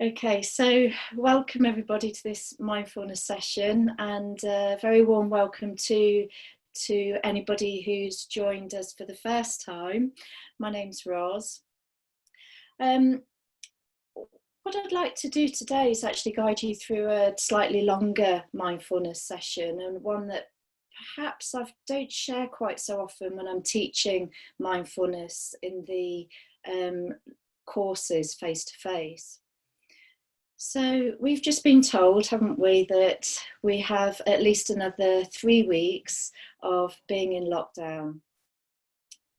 Okay, so welcome everybody to this mindfulness session, and a very warm welcome to anybody who's joined us for the first time. My name's Roz. What I'd like to do today is actually guide you through a slightly longer mindfulness session, and one that perhaps I don't share quite so often when I'm teaching mindfulness in the courses face to face. So we've just been told, haven't we, that we have at least another 3 weeks of being in lockdown.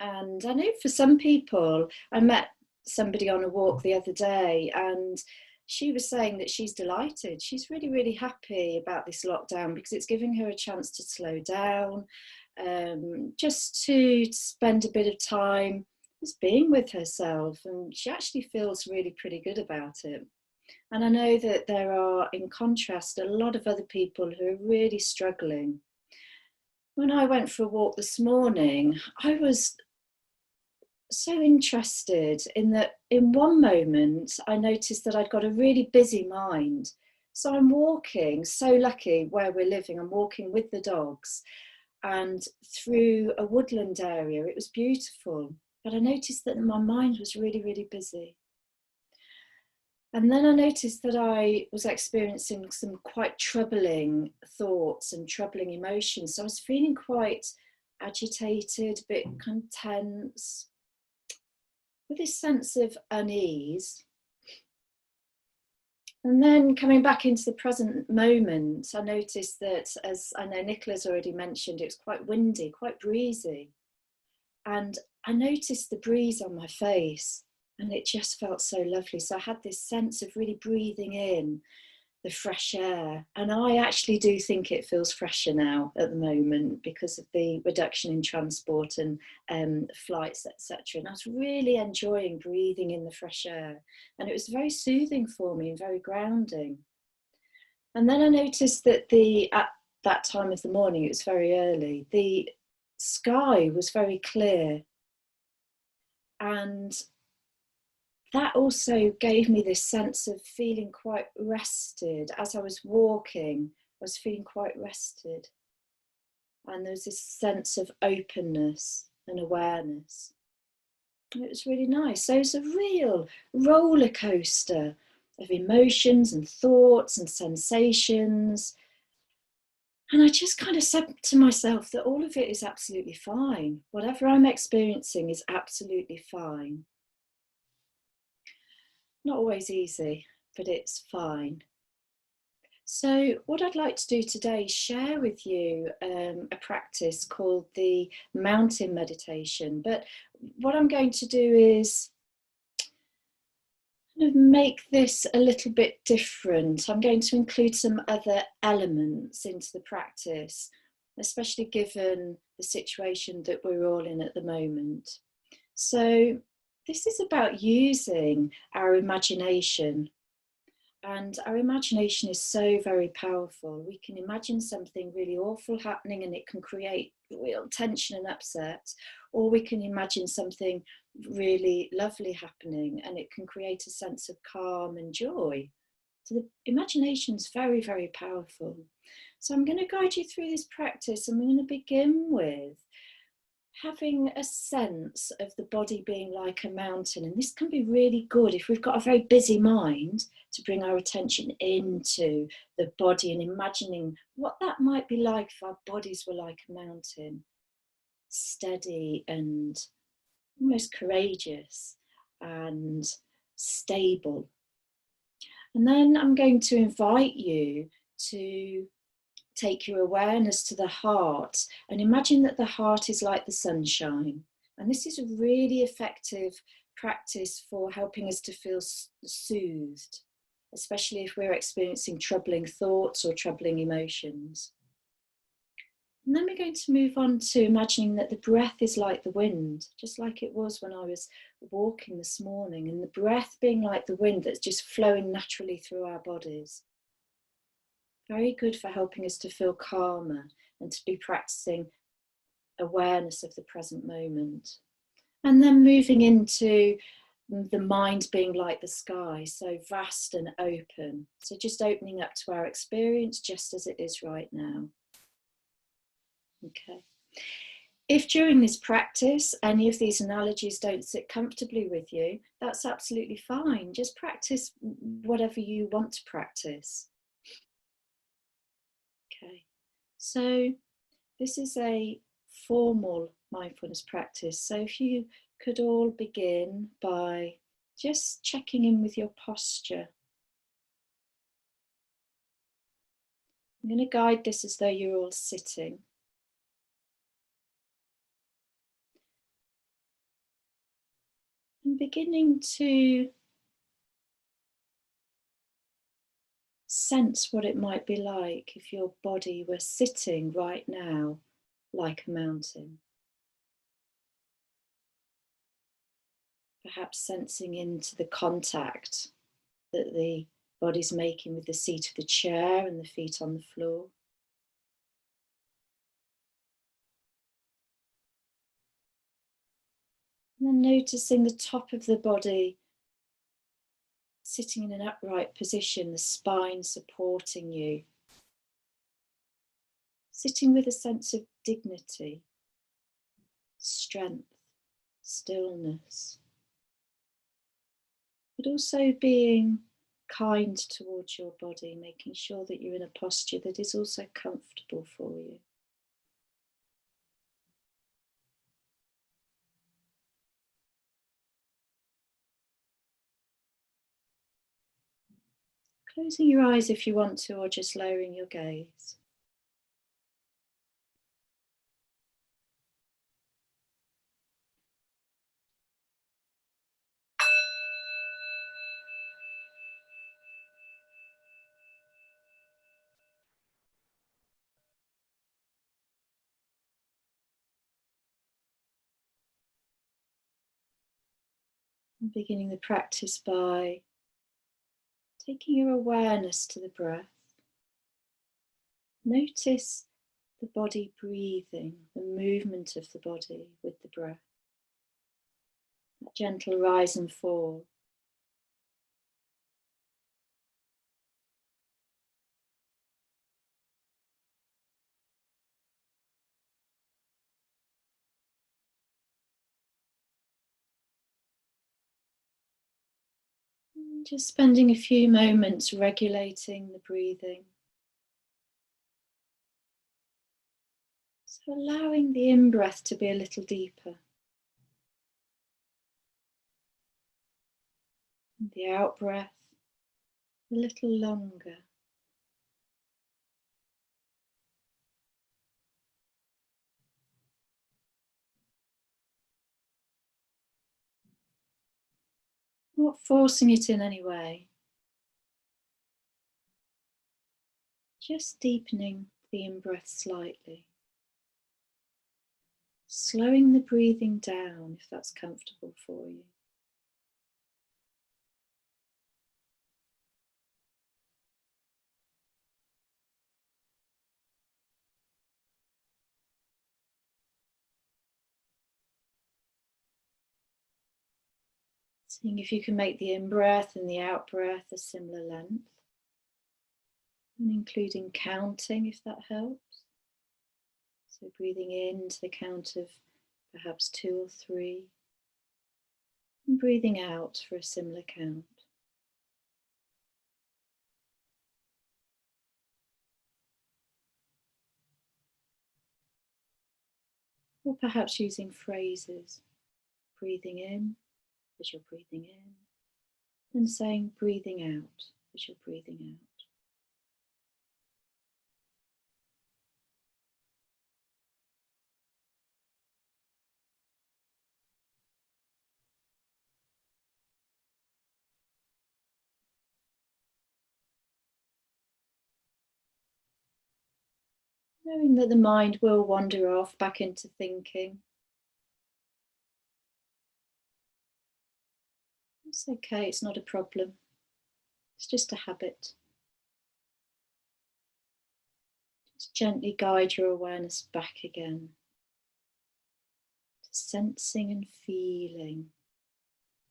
And I know for some people, I met somebody on a walk the other day, and she was saying that she's delighted. She's really, really happy about this lockdown because it's giving her a chance to slow down, just to spend a bit of time just being with herself. And she actually feels really pretty good about it. And I know that there are, in contrast, a lot of other people who are really struggling. When I went for a walk this morning, I was so interested in that in one moment, I noticed that I'd got a really busy mind. So I'm walking, so lucky where we're living, I'm walking with the dogs and through a woodland area. It was beautiful, but I noticed that my mind was really, really busy. And then I noticed that I was experiencing some quite troubling thoughts and troubling emotions. So I was feeling quite agitated, a bit kind of tense, with this sense of unease. And then coming back into the present moment, I noticed that, as I know Nicola's already mentioned, it was quite windy, quite breezy. And I noticed the breeze on my face. And it just felt so lovely. So I had this sense of really breathing in the fresh air. And I actually do think it feels fresher now at the moment because of the reduction in transport and flights, etc. And I was really enjoying breathing in the fresh air. And it was very soothing for me and very grounding. And then I noticed that at that time of the morning, it was very early, the sky was very clear. And that also gave me this sense of feeling quite rested. As I was walking, I was feeling quite rested. And there was this sense of openness and awareness. And it was really nice. So it's a real roller coaster of emotions and thoughts and sensations. And I just kind of said to myself that all of it is absolutely fine. Whatever I'm experiencing is absolutely fine. Not always easy, but it's fine. So what I'd like to do today is share with you a practice called the mountain meditation. But what I'm going to do is kind of make this a little bit different. I'm going to include some other elements into the practice, especially given the situation that we're all in at the moment. So this is about using our imagination. And our imagination is so very powerful. We can imagine something really awful happening and it can create real tension and upset. Or we can imagine something really lovely happening and it can create a sense of calm and joy. So the imagination is very, very powerful. So I'm going to guide you through this practice, and we're going to begin with having a sense of the body being like a mountain. And this can be really good if we've got a very busy mind, to bring our attention into the body and imagining what that might be like if our bodies were like a mountain, steady and almost courageous and stable. And then I'm going to invite you to take your awareness to the heart and imagine that the heart is like the sunshine. And this is a really effective practice for helping us to feel soothed, especially if we're experiencing troubling thoughts or troubling emotions. And then we're going to move on to imagining that the breath is like the wind, just like it was when I was walking this morning, and the breath being like the wind that's just flowing naturally through our bodies. Very good for helping us to feel calmer and to be practicing awareness of the present moment. And then moving into the mind being like the sky, so vast and open. So just opening up to our experience just as it is right now. Okay. If during this practice any of these analogies don't sit comfortably with you, that's absolutely fine. Just practice whatever you want to practice. Okay, so this is a formal mindfulness practice. So if you could all begin by just checking in with your posture. I'm going to guide this as though you're all sitting. And beginning to sense what it might be like if your body were sitting right now like a mountain. Perhaps sensing into the contact that the body's making with the seat of the chair and the feet on the floor. And then noticing the top of the body sitting in an upright position, the spine supporting you. Sitting with a sense of dignity, strength, stillness. But also being kind towards your body, making sure that you're in a posture that is also comfortable for you. Closing your eyes if you want to, or just lowering your gaze. And beginning the practice by taking your awareness to the breath. Notice the body breathing, the movement of the body with the breath. That gentle rise and fall. And just spending a few moments regulating the breathing. So allowing the in-breath to be a little deeper. And the out-breath a little longer. Not forcing it in any way. Just deepening the in-breath slightly. Slowing the breathing down if that's comfortable for you. Seeing if you can make the in-breath and the out-breath a similar length. And including counting if that helps. So breathing in to the count of perhaps 2 or 3. And breathing out for a similar count. Or perhaps using phrases. Breathing in as you're breathing in. And saying breathing out as you're breathing out. Knowing that the mind will wander off back into thinking. It's okay, it's not a problem. It's just a habit. Just gently guide your awareness back again to sensing and feeling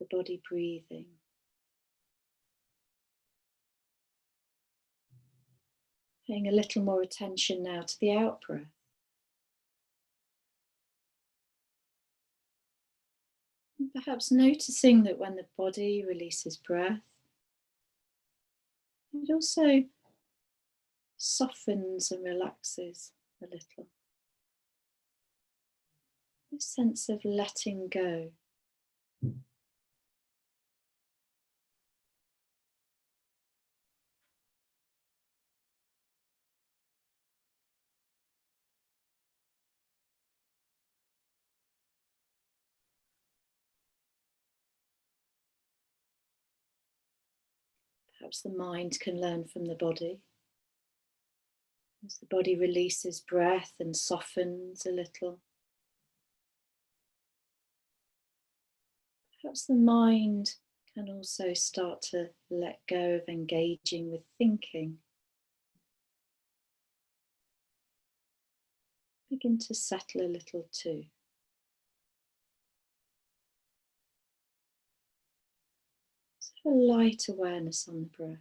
the body breathing. Paying a little more attention now to the out-breath. And perhaps noticing that when the body releases breath, it also softens and relaxes a little. This sense of letting go. Perhaps the mind can learn from the body. As the body releases breath and softens a little, perhaps the mind can also start to let go of engaging with thinking. Begin to settle a little too. So a light awareness on the breath.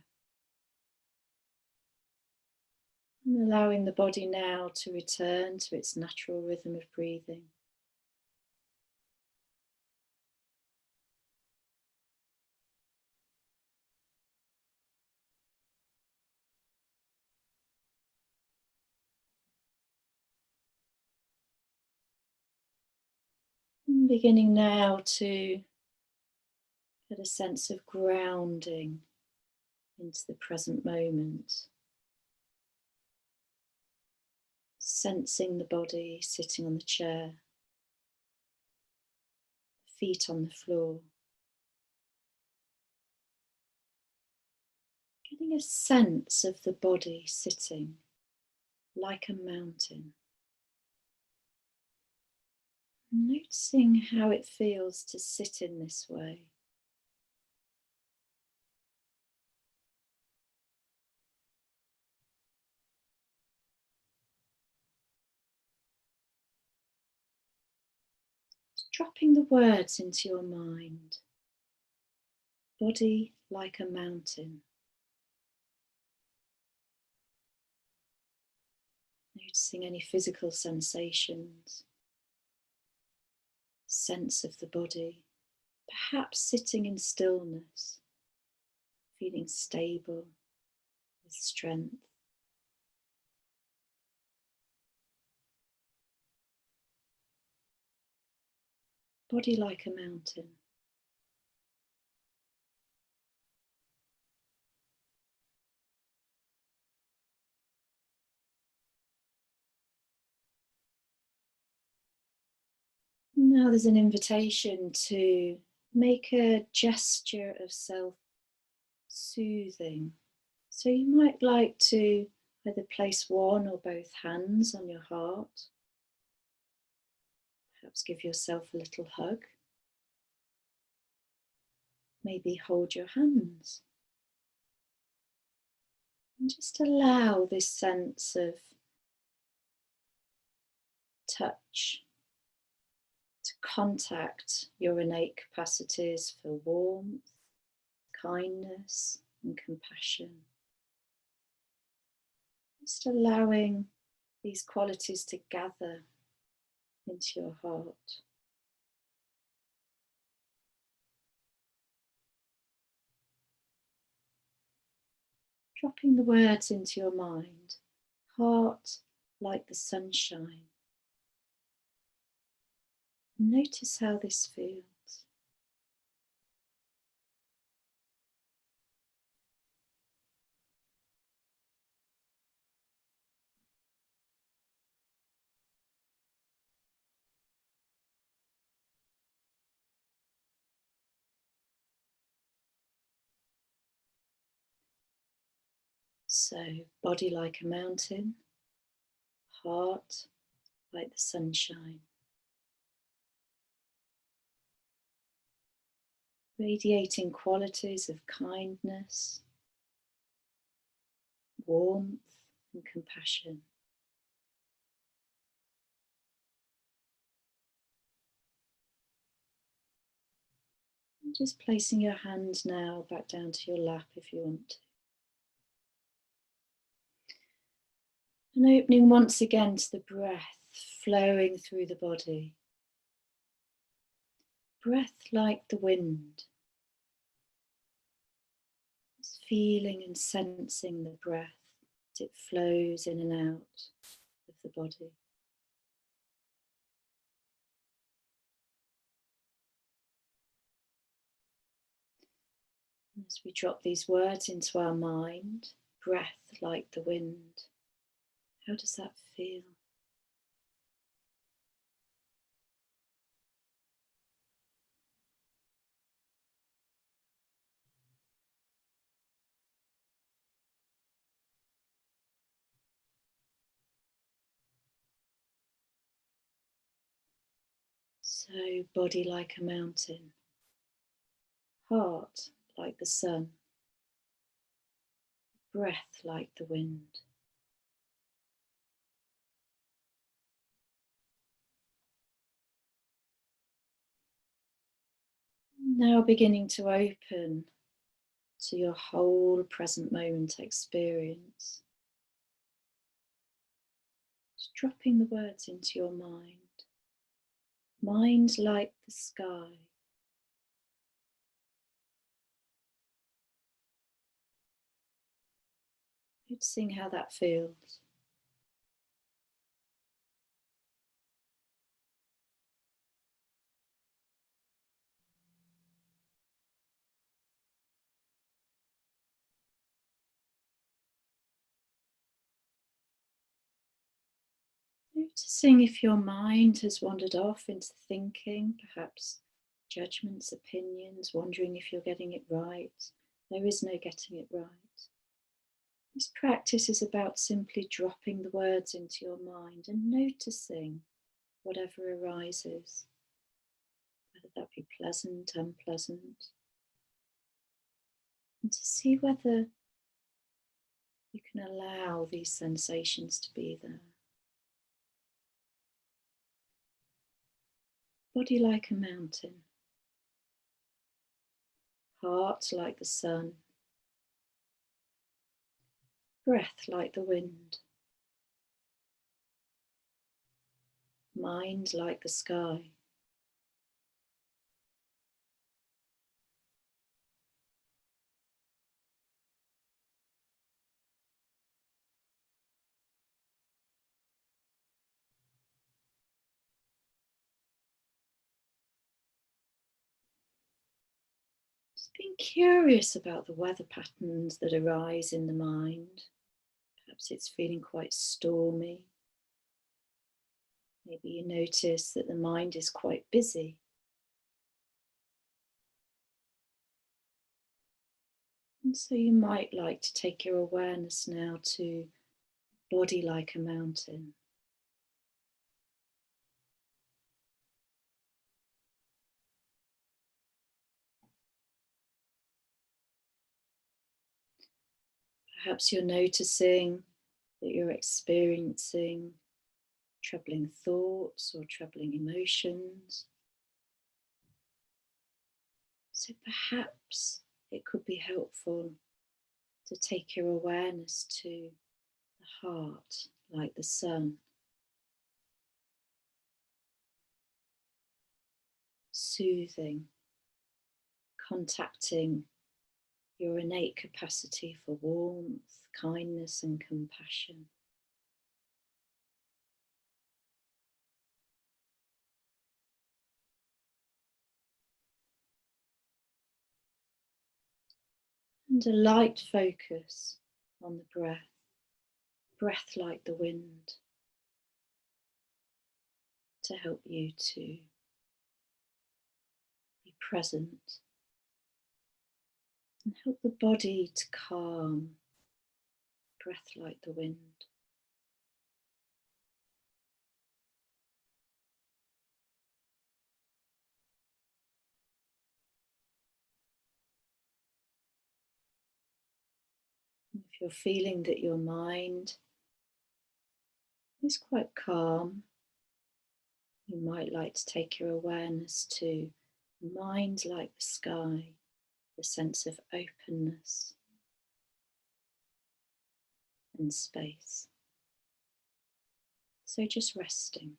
And allowing the body now to return to its natural rhythm of breathing. And beginning now to get a sense of grounding into the present moment. Sensing the body sitting on the chair, feet on the floor. Getting a sense of the body sitting like a mountain. Noticing how it feels to sit in this way. Just dropping the words into your mind. Body like a mountain. Noticing any physical sensations. Sense of the body. Perhaps sitting in stillness. Feeling stable with strength. Body like a mountain. Now there's an invitation to make a gesture of self-soothing. So you might like to either place one or both hands on your heart. Perhaps give yourself a little hug. Maybe hold your hands. And just allow this sense of touch to contact your innate capacities for warmth, kindness, and compassion. Just allowing these qualities to gather into your heart. Dropping the words into your mind. Heart like the sunshine. Notice how this feels. So, body like a mountain, heart like the sunshine. Radiating qualities of kindness, warmth, and compassion. Just placing your hand now back down to your lap if you want to. And opening once again to the breath flowing through the body. Breath like the wind. Just feeling and sensing the breath as it flows in and out of the body. As we drop these words into our mind, breath like the wind, how does that feel? So, body like a mountain, heart like the sun, breath like the wind. Now beginning to open to your whole present moment experience. Just dropping the words into your mind. Mind like the sky. Noticing how that feels. Noticing if your mind has wandered off into thinking, perhaps judgments, opinions, wondering if you're getting it right. There is no getting it right. This practice is about simply dropping the words into your mind and noticing whatever arises, whether that be pleasant, unpleasant, and to see whether you can allow these sensations to be there. Body like a mountain, heart like the sun, breath like the wind, mind like the sky. Just being curious about the weather patterns that arise in the mind. Perhaps it's feeling quite stormy. Maybe you notice that the mind is quite busy. And so you might like to take your awareness now to body like a mountain. Perhaps you're noticing that you're experiencing troubling thoughts or troubling emotions. So perhaps it could be helpful to take your awareness to the heart like the sun, soothing, contacting your innate capacity for warmth, kindness, and compassion. And a light focus on the breath, breath like the wind, to help you to be present and help the body to calm, breath like the wind. If you're feeling that your mind is quite calm, you might like to take your awareness to Mind like the sky, the sense of openness and space. So just resting.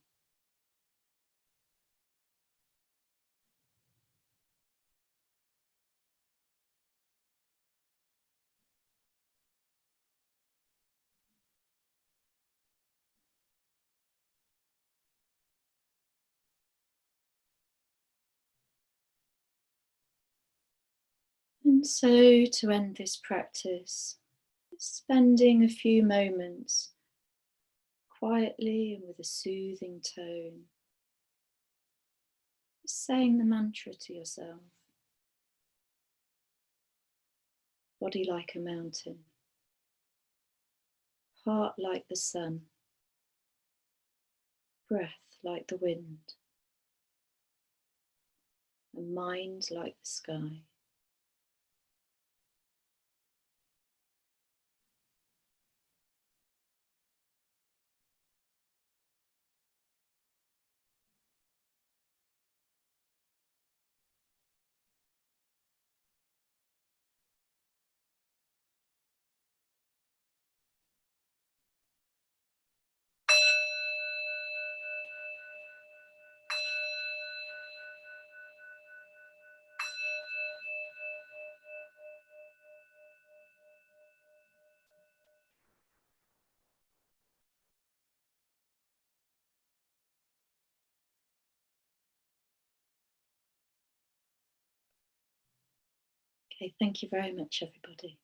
And so to end this practice, spending a few moments quietly and with a soothing tone, saying the mantra to yourself. Body like a mountain, heart like the sun, breath like the wind, and mind like the sky. Okay, thank you very much, everybody.